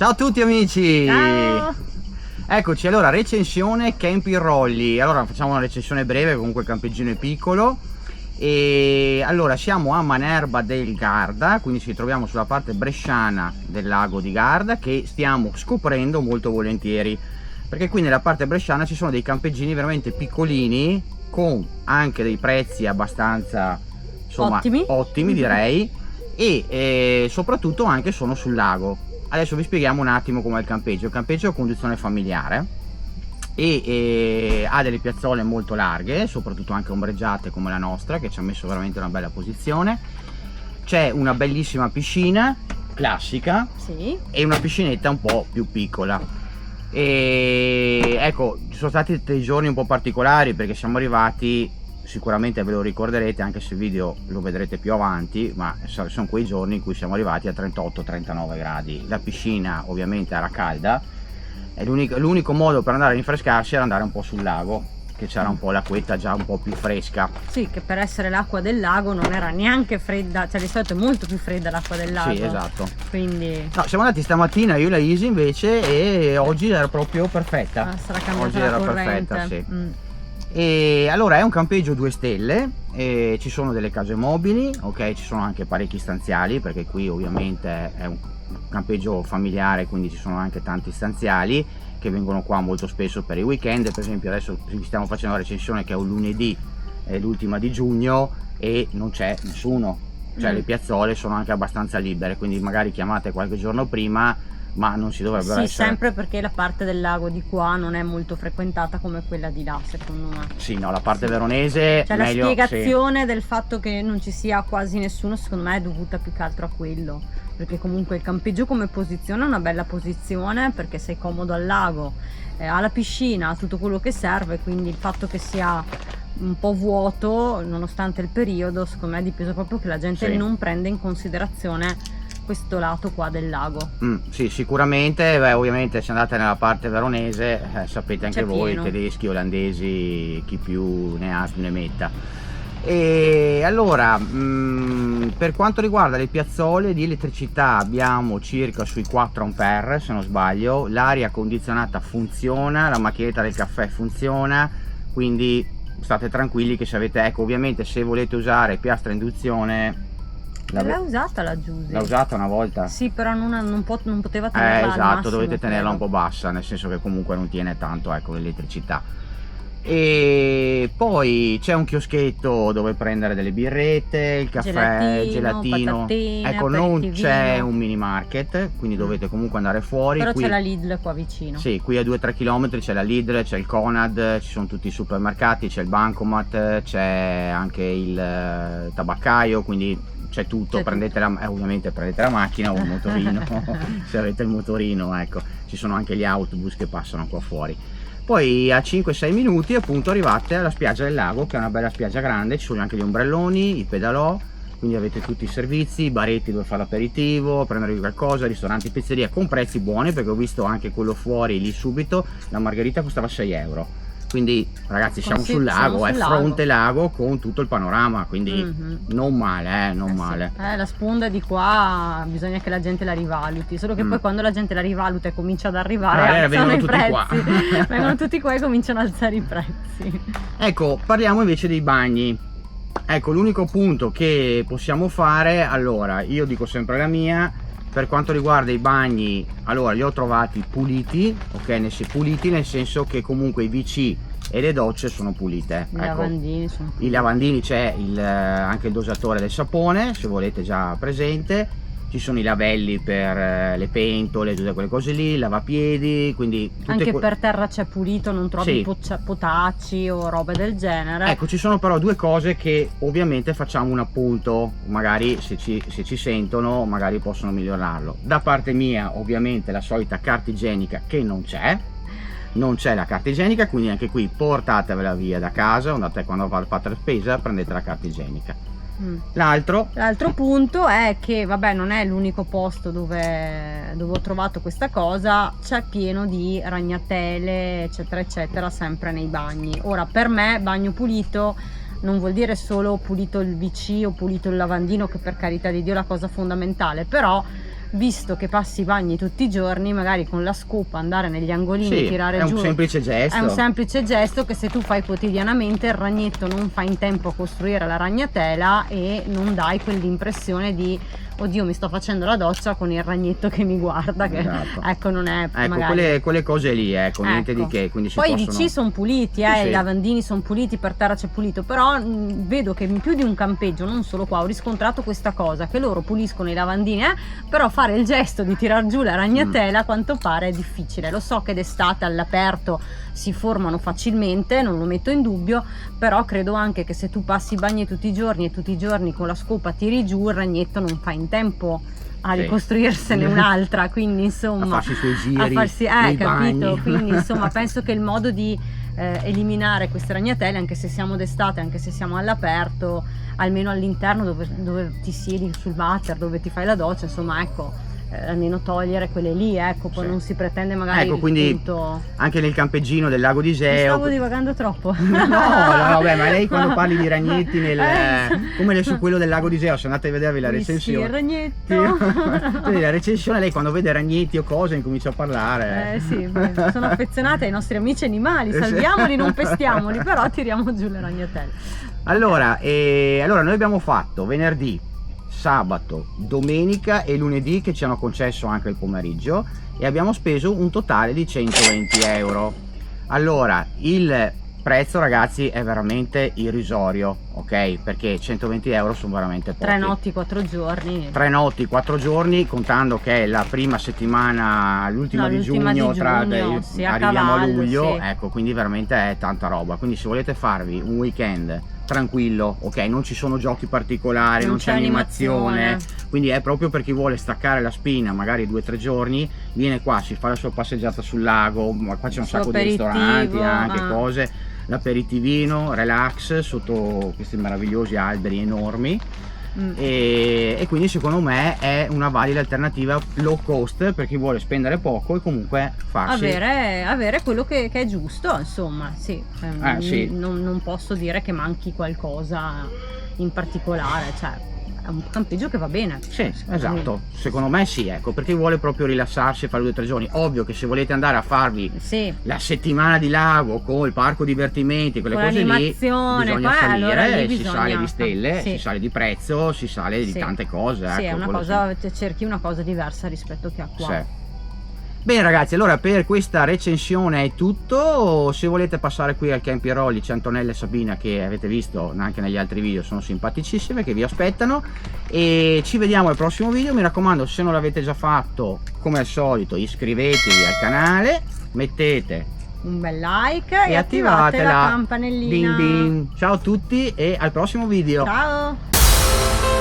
Ciao a tutti amici! Ciao! Eccoci, allora recensione Campi Rolli. Allora facciamo una recensione breve, comunque il campeggino è piccolo. E allora siamo a Manerba del Garda, quindi ci troviamo sulla parte bresciana del lago di Garda, che stiamo scoprendo molto volentieri, perché qui nella parte bresciana ci sono dei campeggini veramente piccolini con anche dei prezzi abbastanza, insomma, ottimi direi, e soprattutto anche sono sul lago. Adesso vi spieghiamo un attimo com'è il campeggio. Il campeggio è a conduzione familiare e ha delle piazzole molto larghe, soprattutto anche ombreggiate come la nostra, che ci ha messo veramente una bella posizione. C'è una bellissima piscina classica, sì, e una piscinetta un po' più piccola. E ecco, ci sono stati dei giorni un po' particolari perché siamo arrivati, sicuramente ve lo ricorderete anche se il video lo vedrete più avanti, ma sono quei giorni in cui siamo arrivati a 38-39 gradi. La piscina ovviamente era calda e l'unico modo per andare a rinfrescarsi era andare un po' sul lago, che c'era un po' l'acquetta già un po' più fresca. Sì, che per essere l'acqua del lago non era neanche fredda, cioè di solito è molto più fredda l'acqua del lago. Sì, esatto. Quindi no, siamo andati stamattina io e la Isi invece, e oggi era proprio perfetta. sarà cambiata oggi la era corrente. perfetta, sì. E allora è un campeggio 2 stelle, e ci sono delle case mobili, ok, ci sono anche parecchi stanziali, perché qui ovviamente è un campeggio familiare, quindi ci sono anche tanti stanziali che vengono qua molto spesso per i weekend. Per esempio adesso vi stiamo facendo la recensione che è un lunedì, è l'ultima di giugno, e non c'è nessuno, cioè le piazzole sono anche abbastanza libere, quindi magari chiamate qualche giorno prima, ma non si dovrebbero essere. Sempre perché la parte del lago di qua non è molto frequentata come quella di là, secondo me. Sì, no, la parte veronese, cioè meglio, la spiegazione del fatto che non ci sia quasi nessuno, secondo me è dovuta più che altro a quello, perché comunque il campeggio come posizione è una bella posizione, perché sei comodo al lago, ha la piscina, ha tutto quello che serve, quindi il fatto che sia un po' vuoto nonostante il periodo, secondo me è dipeso proprio che la gente non prende in considerazione questo lato qua del lago. Sì, sicuramente. Beh, ovviamente se andate nella parte veronese sapete anche voi, pieno. tedeschi, olandesi, chi più ne ha più ne metta. E allora per quanto riguarda le piazzole di elettricità abbiamo circa sui 4 ampere se non sbaglio, l'aria condizionata funziona, la macchinetta del caffè funziona, quindi state tranquilli che se avete, ecco, ovviamente se volete usare piastra induzione. L'ha usata la Giusy? L'ha usata una volta? Sì, però non poteva tenerla al esatto, massimo, dovete tenerla un po' bassa, nel senso che comunque non tiene tanto, ecco, l'elettricità. E poi c'è un chioschetto dove prendere delle birrette, il caffè, gelatino, patatine, ecco, non c'è un mini market, quindi dovete comunque andare fuori. Però qui c'è la Lidl qua vicino. Sì, qui a 2-3 km c'è la Lidl, c'è il Conad, ci sono tutti i supermercati, c'è il Bancomat, c'è anche il tabaccaio, quindi c'è tutto. Prendete ovviamente prendete la macchina o il motorino se avete il motorino, ecco, ci sono anche gli autobus che passano qua fuori. Poi a 5-6 minuti appunto arrivate alla spiaggia del lago, che è una bella spiaggia grande, ci sono anche gli ombrelloni, i pedalò, quindi avete tutti i servizi, i baretti dove fare l'aperitivo, prendervi qualcosa, ristoranti, pizzeria con prezzi buoni, perché ho visto anche quello fuori lì subito, la margherita costava 6 euro. Quindi ragazzi siamo sul lago, è fronte lago con tutto il panorama, quindi non male, non male. La sponda di qua bisogna che la gente la rivaluti, solo che poi quando la gente la rivaluta e comincia ad arrivare vengono tutti qua. Vengono tutti qua e cominciano ad alzare i prezzi. Ecco, parliamo invece dei bagni. Ecco, l'unico punto che possiamo fare, allora io dico sempre la mia, per quanto riguarda i bagni, allora li ho trovati puliti, ok, puliti nel senso che comunque i WC e le docce sono pulite. I lavandini sono puliti. I lavandini, c'è anche il dosatore del sapone, se volete già presente, ci sono i lavelli per le pentole, tutte quelle cose lì, il lavapiedi, quindi anche per terra c'è pulito, non trovi potacci o robe del genere. Ecco, ci sono però due cose che ovviamente facciamo un appunto, magari se ci sentono magari possono migliorarlo. Da parte mia ovviamente la solita carta igienica che non c'è la carta igienica, quindi anche qui portatevela via da casa, andate quando fate la spesa, prendete la carta igienica. L'altro punto è che vabbè, non è l'unico posto dove ho trovato questa cosa, c'è pieno di ragnatele eccetera eccetera sempre nei bagni. Ora, per me bagno pulito non vuol dire solo pulito il WC o pulito il lavandino, che per carità di Dio è la cosa fondamentale, però visto che passi i bagni tutti i giorni, magari con la scopa andare negli angolini, Sì, tirare è un giù, semplice gesto. è un semplice gesto che se tu fai quotidianamente il ragnetto non fa in tempo a costruire la ragnatela e non dai quell'impressione di oddio mi sto facendo la doccia con il ragnetto che mi guarda, che Esatto. ecco non è Ecco, magari... quelle cose lì, ecco, niente di che, quindi si Poi i possono... VC sono puliti, Sì. i lavandini sono puliti, per terra c'è pulito, però vedo che in più di un campeggio, non solo qua, ho riscontrato questa cosa, che loro puliscono i lavandini, però fare il gesto di tirar giù la ragnatela a quanto pare è difficile. Lo so che d'estate all'aperto si formano facilmente, non lo metto in dubbio, però credo anche che se tu passi i bagni tutti i giorni e tutti i giorni con la scopa tiri giù, il ragnetto non fa in tempo a Sì. ricostruirsene un'altra, quindi insomma a farsi i suoi giri, a farsi, nei capito, bagni. quindi insomma penso che il modo di eliminare queste ragnatele, anche se siamo d'estate, anche se siamo all'aperto, almeno all'interno dove ti siedi sul water, dove ti fai la doccia, insomma ecco, almeno togliere quelle lì, ecco, poi Sì. non si pretende magari Ecco, il quindi punto... anche nel campeggino del lago di Mi Iseo. stavo divagando troppo. No, vabbè, ma lei quando parli di ragnetti come su quello del lago di Iseo, se andate a vedervi la Sì, recensione. il ragnetto. Sì, la recensione, lei quando vede ragnetti o cose incomincia a parlare. Sì, beh, sono affezionata ai nostri amici animali, Sì. salviamoli, non pestiamoli, però tiriamo giù le ragnatele. Allora, noi abbiamo fatto venerdì, sabato, domenica e lunedì, che ci hanno concesso anche il pomeriggio, e abbiamo speso un totale di 120 euro. Allora, il prezzo, ragazzi, è veramente irrisorio, ok? Perché 120 euro sono veramente pochi. 3 notti, 4 giorni. 3 notti, 4 giorni, contando che è la prima settimana, l'ultima di l'ultima giugno, di giugno, sì, a arriviamo a cavallo, luglio, sì. ecco, quindi veramente è tanta roba. Quindi se volete farvi un weekend tranquillo, ok, non ci sono giochi particolari, non c'è animazione, quindi è proprio per chi vuole staccare la spina, magari 2 o 3 giorni, viene qua, si fa la sua passeggiata sul lago, ma qua c'è un sacco di ristoranti, anche cose, l'aperitivino, relax sotto questi meravigliosi alberi enormi. E quindi secondo me è una valida alternativa low cost per chi vuole spendere poco e comunque farsi avere quello che è giusto, insomma, sì. Sì. Non posso dire che manchi qualcosa in particolare, cioè è un campeggio che va bene. Sì, esatto, secondo me sì, ecco, perché vuole proprio rilassarsi e fare 2 o 3 giorni. Ovvio che se volete andare a farvi Sì. la settimana di lago con il parco divertimenti, quelle Con cose lì, l'animazione, bisogna poi, salire, allora lì si bisogna- sale di stelle, sì. si sale di prezzo, si sale di Sì. tante cose, Sì, ecco, è una quello cosa, cerchi una cosa diversa rispetto che a qua. sì. Bene ragazzi, allora per questa recensione è tutto. Se volete passare qui al Campirolli, c'è Antonella e Sabina, che avete visto anche negli altri video, sono simpaticissime, che vi aspettano, e ci vediamo al prossimo video. Mi raccomando, se non l'avete già fatto, come al solito iscrivetevi al canale, mettete Un bel like e e attivate la ding campanellina. ding. Ciao a tutti e al prossimo video. Ciao!